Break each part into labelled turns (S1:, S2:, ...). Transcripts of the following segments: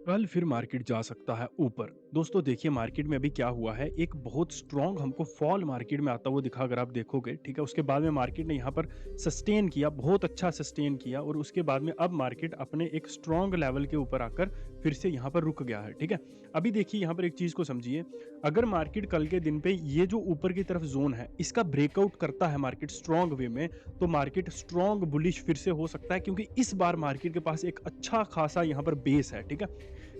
S1: कल फिर मार्केट जा सकता है ऊपर। दोस्तों देखिए मार्केट में अभी क्या हुआ है, एक बहुत स्ट्रॉन्ग हमको फॉल मार्केट में आता हुआ दिखा अगर आप देखोगे, ठीक है? उसके बाद में मार्केट ने यहाँ पर सस्टेन किया, बहुत अच्छा सस्टेन किया और उसके बाद में अब मार्केट अपने एक स्ट्रॉन्ग लेवल के ऊपर आकर फिर से यहाँ पर रुक गया है, ठीक है? अभी देखिए यहाँ पर एक चीज़ को समझिए, अगर मार्केट कल के दिन पे ये जो ऊपर की तरफ ज़ोन है, इसका ब्रेकआउट करता है मार्केट स्ट्रॉन्ग वे में, तो मार्केट स्ट्रॉन्ग बुलिश फिर से हो सकता है क्योंकि इस बार मार्केट के पास एक अच्छा खासा यहाँ पर बेस है, ठीक है?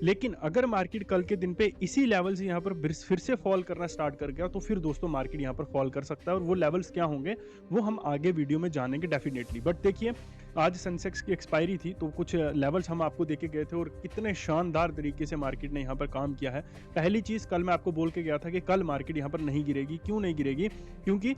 S1: लेकिन अगर मार्केट कल के दिन पे इसी लेवल से यहाँ पर फिर से फॉल करना स्टार्ट कर गया तो फिर दोस्तों मार्केट यहाँ पर फॉल कर सकता है और वो लेवल्स क्या होंगे वो हम आगे वीडियो में जानेंगे डेफिनेटली। बट देखिए आज सेंसेक्स की एक्सपायरी थी तो कुछ लेवल्स हम आपको देके गए थे और कितने शानदार तरीके से मार्केट ने यहाँ पर काम किया है। पहली चीज कल मैं आपको बोल के गया था कि कल मार्केट यहाँ पर नहीं गिरेगी। क्यों नहीं गिरेगी? क्योंकि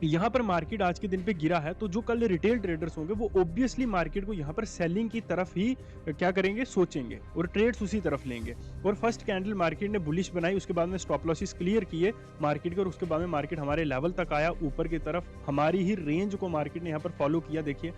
S1: यहाँ पर मार्केट आज के दिन पे गिरा है तो जो कल रिटेल ट्रेडर्स होंगे वो ऑब्वियसली मार्केट को यहाँ पर सेलिंग की तरफ ही क्या करेंगे, सोचेंगे और ट्रेड्स उसी तरफ लेंगे। और फर्स्ट कैंडल मार्केट ने बुलिश बनाई, उसके बाद में स्टॉप लॉसेस क्लियर किए मार्केट के और उसके बाद में मार्केट हमारे लेवल तक आया ऊपर की तरफ, हमारी ही रेंज को मार्केट ने यहाँ पर फॉलो किया। देखिए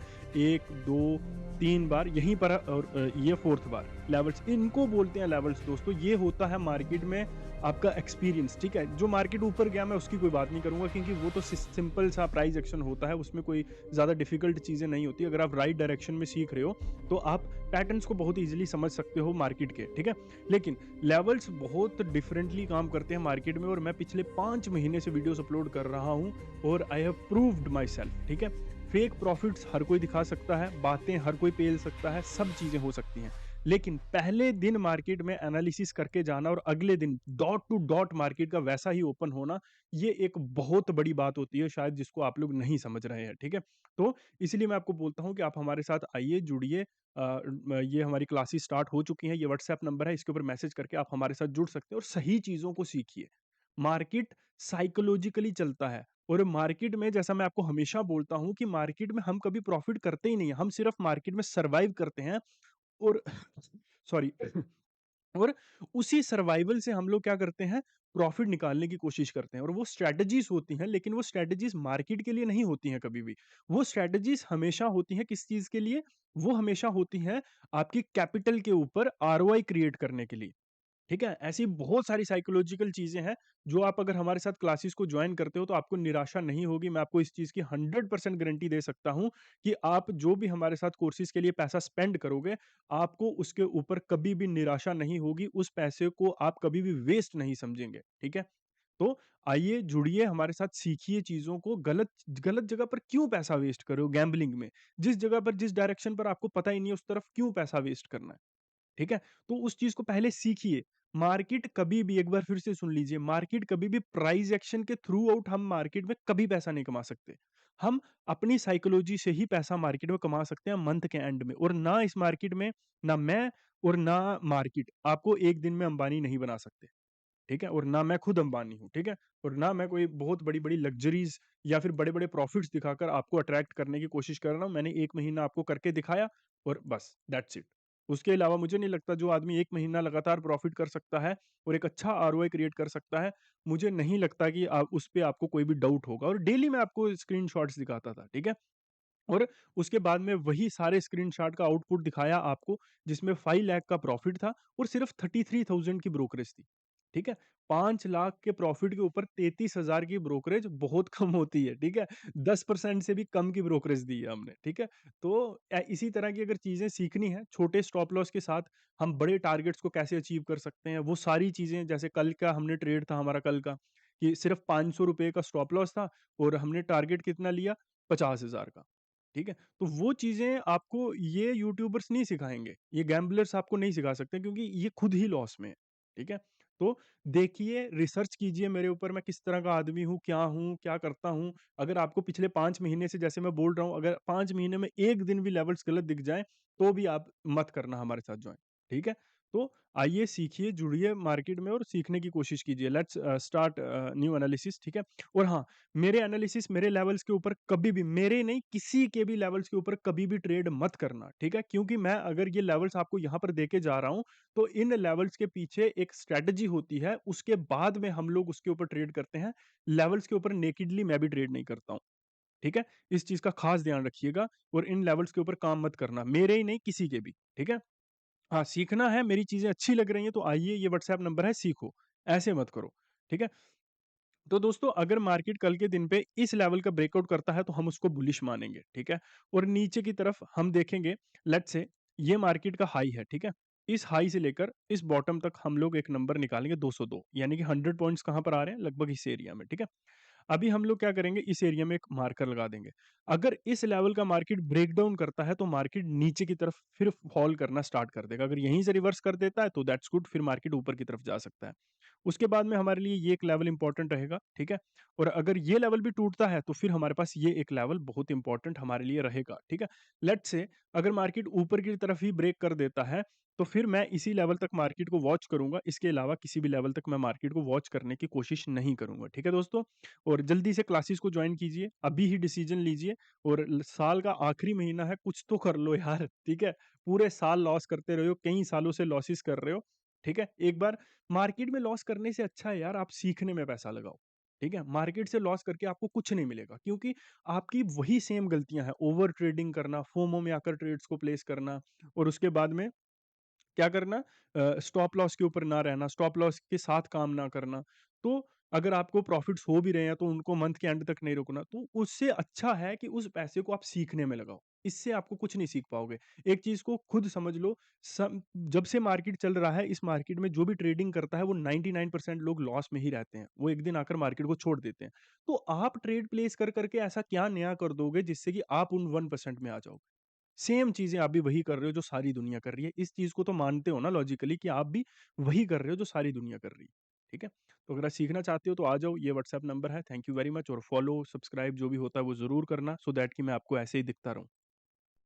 S1: 1 2 3 बार यहीं पर और ये फोर्थ बार लेवल्स, इनको बोलते हैं लेवल्स दोस्तों। ये होता है मार्केट में आपका एक्सपीरियंस, ठीक है? जो मार्केट ऊपर गया मैं उसकी कोई बात नहीं करूंगा क्योंकि वो तो सिंपल सा प्राइस एक्शन होता है, उसमें कोई ज़्यादा डिफिकल्ट चीज़ें नहीं होती। अगर आप राइट डायरेक्शन में सीख रहे हो तो आप पैटर्न्स को बहुत इजीली समझ सकते हो मार्केट के, ठीक है? लेकिन लेवल्स बहुत डिफरेंटली काम करते हैं मार्केट में और मैं पिछले 5 महीने से वीडियोस अपलोड कर रहा हूँ और I have proved my self, ठीक है? फेक प्रॉफिट्स हर कोई दिखा सकता है, बातें हर कोई पेल सकता है, सब चीज़ें हो सकती हैं, लेकिन पहले दिन मार्केट में एनालिसिस करके जाना और अगले दिन डॉट टू डॉट मार्केट का वैसा ही ओपन होना, ये एक बहुत बड़ी बात होती है शायद जिसको आप लोग नहीं समझ रहे हैं, ठीक है? तो इसलिए मैं आपको बोलता हूँ कि आप हमारे साथ आइए, जुड़िए। ये हमारी क्लासेस स्टार्ट हो चुकी हैं, ये व्हाट्सएप नंबर है, इसके ऊपर मैसेज करके आप हमारे साथ जुड़ सकते हैं और सही चीज़ों को सीखिए। मार्केट साइकोलॉजिकली चलता है और मार्केट में जैसा मैं आपको हमेशा बोलता हूँ कि मार्केट में हम कभी प्रॉफिट करते ही नहीं हैं, हम सिर्फ मार्केट में सर्वाइव करते हैं और सॉरी और उसी सर्वाइवल से हम लोग क्या करते हैं, प्रॉफिट निकालने की कोशिश करते हैं और वो स्ट्रेटजीज होती हैं, लेकिन वो स्ट्रेटजीज मार्केट के लिए नहीं होती हैं कभी भी। वो स्ट्रेटजीज हमेशा होती हैं किस चीज के लिए? वो हमेशा होती हैं आपकी कैपिटल के ऊपर आरओआई क्रिएट करने के लिए, ठीक है? ऐसी बहुत सारी साइकोलॉजिकल चीज़ें हैं, जो आप अगर हमारे साथ क्लासेस को जॉइन करते हो, तो आपको निराशा नहीं होगी। मैं आपको इस चीज़ की 100% गारंटी दे सकता हूँ कि आप जो भी हमारे साथ कोर्सेज़ के लिए पैसा स्पेंड करोगे, आपको उसके ऊपर कभी भी निराशा नहीं होगी। उस पैसे को आप कभी भी वेस्ट नहीं समझेंगे, ठीक है? तो आइए, जुड़िए हमारे साथ, सीखिए चीज़ों को। गलत गलत जगह पर क्यों पैसा वेस्ट कर रहे हो गैम्बलिंग में? जिस जगह पर, जिस डायरेक्शन पर आपको पता ही नहीं है, उस तरफ क्यों पैसा वेस्ट करना है? ठीक है? तो उस चीज़ को पहले सीखिए। मार्केट कभी भी, एक बार फिर से सुन लीजिए, मार्केट कभी भी प्राइस एक्शन के थ्रू आउट हम मार्केट में कभी पैसा नहीं कमा सकते। हम अपनी साइकोलॉजी से ही पैसा मार्केट में कमा सकते हैं मंथ के एंड में, और ना इस मार्केट में, ना मैं और ना मार्केट आपको एक दिन में अंबानी नहीं बना सकते। ठीक है? और ना मैं खुद अंबानी हूँ, ठीक है? और ना मैं कोई बहुत बड़ी-बड़ी लग्ज़रीज़ या फिर बड़े-बड़े प्रॉफिट्स दिखाकर आपको अट्रैक्ट करने की कोशिश कर रहा हूँ। मैंने 1 महीना आपको करके दिखाया और बस दैट्स इट। उसके अलावा मुझे नहीं लगता जो आदमी 1 महीना लगातार प्रॉफिट कर सकता है और एक अच्छा आरओआई क्रिएट कर सकता है, मुझे नहीं लगता कि आप उस पे आपको कोई भी डाउट होगा। और डेली मैं आपको स्क्रीनशॉट्स दिखाता था, ठीक है? और उसके बाद में वही सारे स्क्रीनशॉट का आउटपुट दिखाया आपको, जिसमें 5 लाख का प्रॉफिट था और सिर्फ 33,000 की ब्रोकरेज थी। ठीक है? 5 लाख के प्रॉफिट के ऊपर 33,000 की ब्रोकरेज बहुत कम होती है, ठीक है? 10% से भी कम की ब्रोकरेज दी है हमने, ठीक है? तो इसी तरह की अगर चीज़ें सीखनी है, छोटे स्टॉप लॉस के साथ हम बड़े टारगेट्स को कैसे अचीव कर सकते हैं, वो सारी चीज़ें, जैसे कल का हमने ट्रेड था हमारा कल का, कि सिर्फ ₹500 का स्टॉप लॉस था और हमने टारगेट कितना लिया? 50,000 का। ठीक है? तो वो चीज़ें आपको ये यूट्यूबर्स नहीं सिखाएँगे, ये गैम्बलर्स आपको नहीं सिखा सकते क्योंकि ये खुद ही लॉस में है, ठीक है? तो देखिए, रिसर्च कीजिए मेरे ऊपर, मैं किस तरह का आदमी हूँ, क्या करता हूँ। अगर आपको पिछले 5 महीने से, जैसे मैं बोल रहा हूँ, अगर 5 महीने में 1 दिन भी लेवल्स गलत दिख जाएँ, तो भी आप मत करना हमारे साथ जॉइन, ठीक है? तो आइए, सीखिए, जुड़िए मार्केट में और सीखने की कोशिश कीजिए। लेट्स स्टार्ट न्यू एनालिसिस, ठीक है? और हाँ, मेरे एनालिसिस, मेरे लेवल्स के ऊपर कभी भी, मेरे नहीं किसी के भी लेवल्स के ऊपर कभी भी ट्रेड मत करना, ठीक है? क्योंकि मैं अगर ये लेवल्स आपको यहाँ पर देके जा रहा हूँ, तो इन लेवल्स के पीछे एक स्ट्रैटेजी होती है, उसके बाद में हम लोग उसके ऊपर ट्रेड करते हैं। लेवल्स के ऊपर नेकेडली मैं भी ट्रेड नहीं करता हूँ, ठीक है? इस चीज़ का खास ध्यान रखिएगा और इन लेवल्स के ऊपर काम मत करना, मेरे ही नहीं किसी के भी, ठीक है? हाँ, सीखना है, मेरी चीज़ें अच्छी लग रही हैं तो आइए ये व्हाट्सएप नंबर है सीखो, ऐसे मत करो, ठीक है? तो दोस्तों अगर मार्केट कल के दिन पे इस लेवल का ब्रेकआउट करता है तो हम उसको बुलिश मानेंगे, ठीक है? और नीचे की तरफ हम देखेंगे, लेट्स से ये मार्केट का हाई है, ठीक है? इस हाई से लेकर इस बॉटम तक हम लोग एक नंबर निकालेंगे 202, यानी कि 100 पॉइंट्स कहाँ पर आ रहे हैं? लगभग इस एरिया में, ठीक है? अभी हम लोग क्या करेंगे, इस एरिया में एक मार्कर लगा देंगे। अगर इस लेवल का मार्केट ब्रेक डाउन करता है तो मार्केट नीचे की तरफ फिर फॉल करना स्टार्ट कर देगा। अगर यहीं से रिवर्स कर देता है तो दैट्स गुड, फिर मार्केट ऊपर की तरफ जा सकता है। उसके बाद में हमारे लिए ये एक लेवल इंपॉर्टेंट रहेगा, ठीक है? और अगर ये लेवल भी टूटता है तो फिर हमारे पास ये एक लेवल बहुत इंपॉर्टेंट हमारे लिए रहेगा, ठीक है? लेट्स से अगर मार्केट ऊपर की तरफ ही ब्रेक कर देता है तो फिर मैं इसी लेवल तक मार्केट को वॉच करूँगा, इसके अलावा किसी भी लेवल तक मैं मार्केट को वॉच करने की कोशिश नहीं करूँगा, ठीक है दोस्तों? और जल्दी से क्लासेस को ज्वाइन कीजिए, अभी ही डिसीजन लीजिए और साल का आखिरी महीना है, कुछ तो कर लो यार, ठीक है? पूरे साल लॉस करते रहे हो, कई सालों से लॉसेस कर रहे हो, ठीक है? एक बार मार्केट में लॉस करने से अच्छा है यार आप सीखने में पैसा लगाओ, ठीक है? मार्केट से लॉस करके आपको कुछ नहीं मिलेगा क्योंकि आपकी वही सेम गलतियाँ हैं, ओवर ट्रेडिंग करना, फोमो में आकर ट्रेड्स को प्लेस करना और उसके बाद में क्या करना स्टॉप लॉस के ऊपर ना रहना, स्टॉप लॉस के साथ काम ना करना। तो अगर आपको प्रॉफिट्स हो भी रहे हैं तो उनको मंथ के एंड तक नहीं रोकना। तो उससे अच्छा है कि उस पैसे को आप सीखने में लगाओ। इससे आपको कुछ नहीं सीख पाओगे। एक चीज़ को खुद समझ लो सम जब से मार्केट चल रहा है इस मार्केट में जो भी ट्रेडिंग करता है वो 99% लोग लॉस में ही रहते हैं। वो एक दिन आकर मार्केट को छोड़ देते हैं। तो आप ट्रेड प्लेस कर के ऐसा क्या नया कर दोगे जिससे कि आप उन 1% में आ जाओगे? सेम चीज़ें आप भी वही कर रहे हो जो सारी दुनिया कर रही है। इस चीज़ को तो मानते हो ना लॉजिकली कि आप भी वही कर रहे हो जो सारी दुनिया कर रही है। ठीक है? तो अगर आप सीखना चाहते हो तो आ जाओ, ये व्हाट्सएप नंबर है। थैंक यू वेरी मच और फॉलो, सब्सक्राइब जो भी होता है वो ज़रूर करना सो दैट कि मैं आपको ऐसे ही दिखता रहूँ।